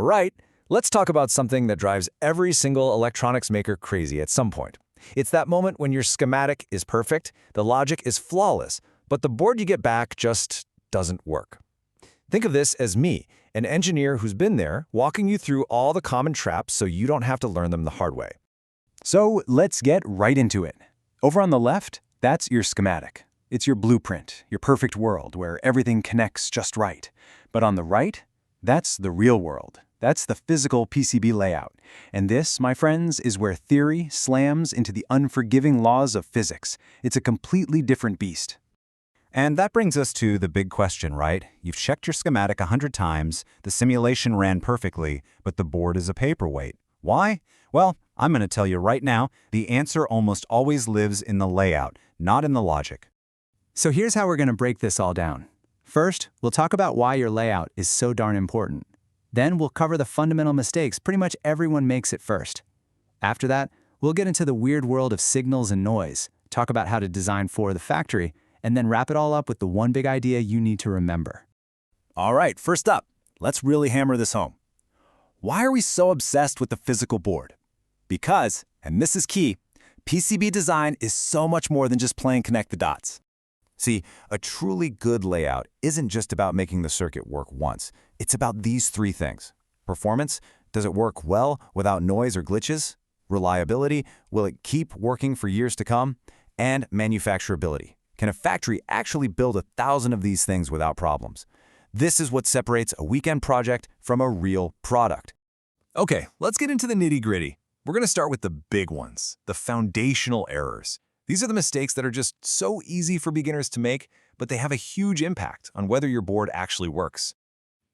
right, let's talk about something that drives every single electronics maker crazy at some point. It's that moment when your schematic is perfect, the logic is flawless, but the board you get back just doesn't work. Think of this as me, an engineer who's been there, walking you through all the common traps so you don't have to learn them the hard way. So let's get right into it. Over on the left, that's your schematic. It's your blueprint, your perfect world where everything connects just right. But on the right, that's the real world. That's the physical PCB layout. And this, my friends, is where theory slams into the unforgiving laws of physics. It's a completely different beast. And that brings us to the big question, right? You've checked your schematic 100 times, the simulation ran perfectly, but the board is a paperweight. Why? Well, I'm going to tell you right now, the answer almost always lives in the layout, not in the logic. So here's how we're going to break this all down. First, we'll talk about why your layout is so darn important. Then we'll cover the fundamental mistakes pretty much everyone makes at first. After that, we'll get into the weird world of signals and noise, talk about how to design for the factory, and then wrap it all up with the one big idea you need to remember. All right, first up, let's really hammer this home. Why are we so obsessed with the physical board? Because, and this is key, PCB design is so much more than just playing connect the dots. See, a truly good layout isn't just about making the circuit work once. It's about these three things. Performance, does it work well without noise or glitches? Reliability, will it keep working for years to come? And manufacturability. Can a factory actually build 1,000 of these things without problems? This is what separates a weekend project from a real product. Okay, let's get into the nitty-gritty. We're going to start with the big ones, the foundational errors. These are the mistakes that are just so easy for beginners to make, but they have a huge impact on whether your board actually works.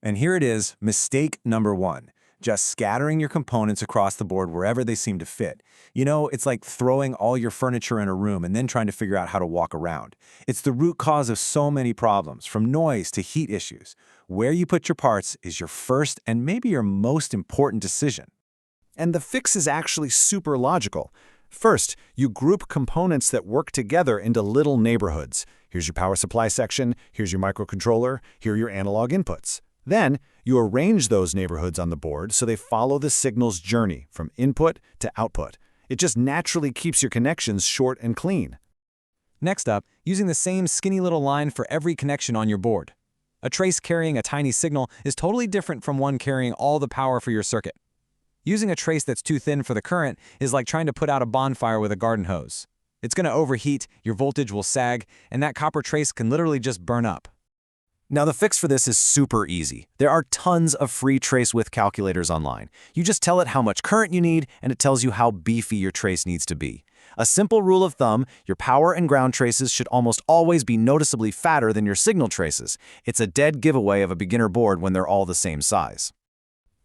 And here it is, mistake number 1. Just scattering your components across the board wherever they seem to fit. You know, it's like throwing all your furniture in a room and then trying to figure out how to walk around. It's the root cause of so many problems, from noise to heat issues. Where you put your parts is your first and maybe your most important decision. And the fix is actually super logical. First, you group components that work together into little neighborhoods. Here's your power supply section, here's your microcontroller, here are your analog inputs. Then, you arrange those neighborhoods on the board so they follow the signal's journey from input to output. It just naturally keeps your connections short and clean. Next up, using the same skinny little line for every connection on your board. A trace carrying a tiny signal is totally different from one carrying all the power for your circuit. Using a trace that's too thin for the current is like trying to put out a bonfire with a garden hose. It's going to overheat, your voltage will sag, and that copper trace can literally just burn up. Now the fix for this is super easy. There are tons of free trace width calculators online. You just tell it how much current you need, and it tells you how beefy your trace needs to be. A simple rule of thumb, your power and ground traces should almost always be noticeably fatter than your signal traces. It's a dead giveaway of a beginner board when they're all the same size.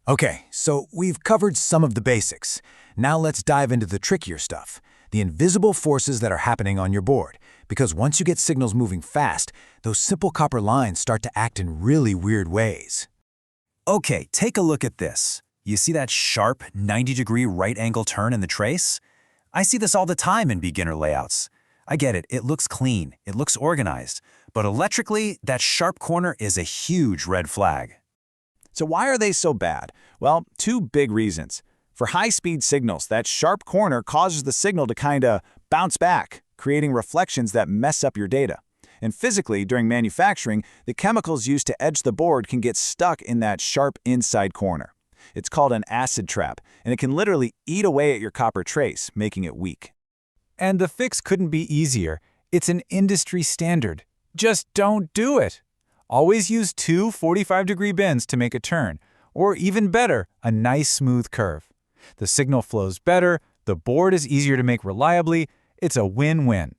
Okay, so we've covered some of the basics. Now let's dive into the trickier stuff, the invisible forces that are happening on your board. Because once you get signals moving fast, those simple copper lines start to act in really weird ways. Okay, take a look at this. You see that sharp 90-degree right angle turn in the trace? I see this all the time in beginner layouts. I get it, it looks clean, it looks organized, but electrically, that sharp corner is a huge red flag. So why are they so bad? Well, two big reasons. For high-speed signals, that sharp corner causes the signal to kinda bounce back, creating reflections that mess up your data. And physically, during manufacturing, the chemicals used to edge the board can get stuck in that sharp inside corner. It's called an acid trap, and it can literally eat away at your copper trace, making it weak. And the fix couldn't be easier. It's an industry standard. Just don't do it. Always use two 45-degree bends to make a turn, or even better, a nice smooth curve. The signal flows better, the board is easier to make reliably, it's a win-win.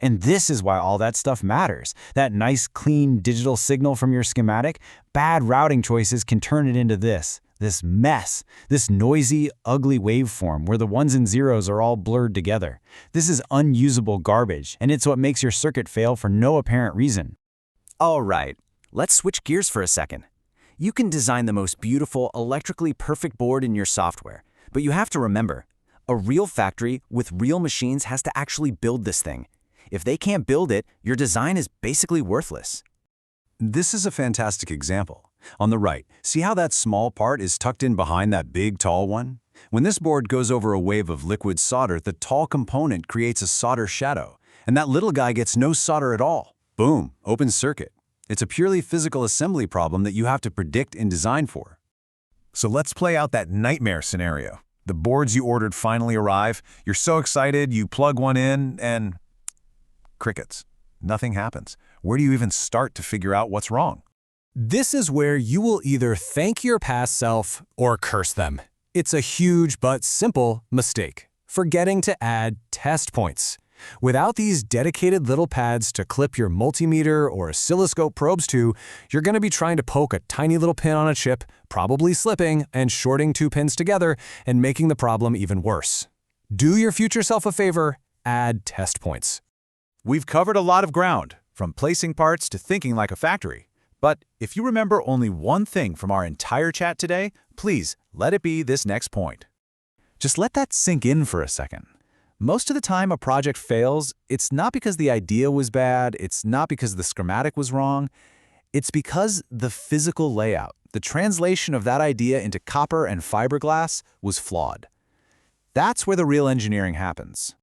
And this is why all that stuff matters. That nice, clean digital signal from your schematic, bad routing choices can turn it into this mess, this noisy, ugly waveform where the ones and zeros are all blurred together. This is unusable garbage, and it's what makes your circuit fail for no apparent reason. All right, let's switch gears for a second. You can design the most beautiful, electrically perfect board in your software, but you have to remember, a real factory with real machines has to actually build this thing. If they can't build it, your design is basically worthless. This is a fantastic example. On the right, see how that small part is tucked in behind that big, tall one? When this board goes over a wave of liquid solder, the tall component creates a solder shadow, and that little guy gets no solder at all. Boom, open circuit. It's a purely physical assembly problem that you have to predict and design for. So let's play out that nightmare scenario. The boards you ordered finally arrive, you're so excited, you plug one in, and crickets. Nothing happens. Where do you even start to figure out what's wrong? This is where you will either thank your past self or curse them. It's a huge but simple mistake, forgetting to add test points. Without these dedicated little pads to clip your multimeter or oscilloscope probes to, you're going to be trying to poke a tiny little pin on a chip, probably slipping and shorting two pins together and making the problem even worse. Do your future self a favor, add test points. We've covered a lot of ground, from placing parts to thinking like a factory. But if you remember only one thing from our entire chat today, please let it be this next point. Just let that sink in for a second. Most of the time a project fails, it's not because the idea was bad, it's not because the schematic was wrong, it's because the physical layout, the translation of that idea into copper and fiberglass, was flawed. That's where the real engineering happens.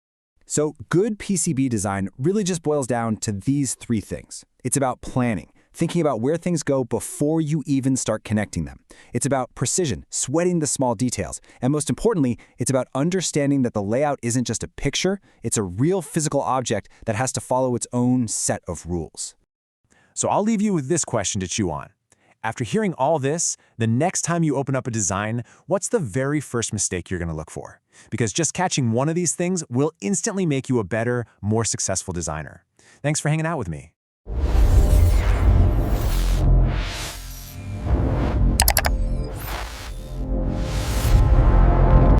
So good PCB design really just boils down to these three things. It's about planning, thinking about where things go before you even start connecting them. It's about precision, sweating the small details. And most importantly, it's about understanding that the layout isn't just a picture, it's a real physical object that has to follow its own set of rules. So I'll leave you with this question to chew on. After hearing all this, the next time you open up a design, what's the very first mistake you're going to look for? Because just catching one of these things will instantly make you a better, more successful designer. Thanks for hanging out with me.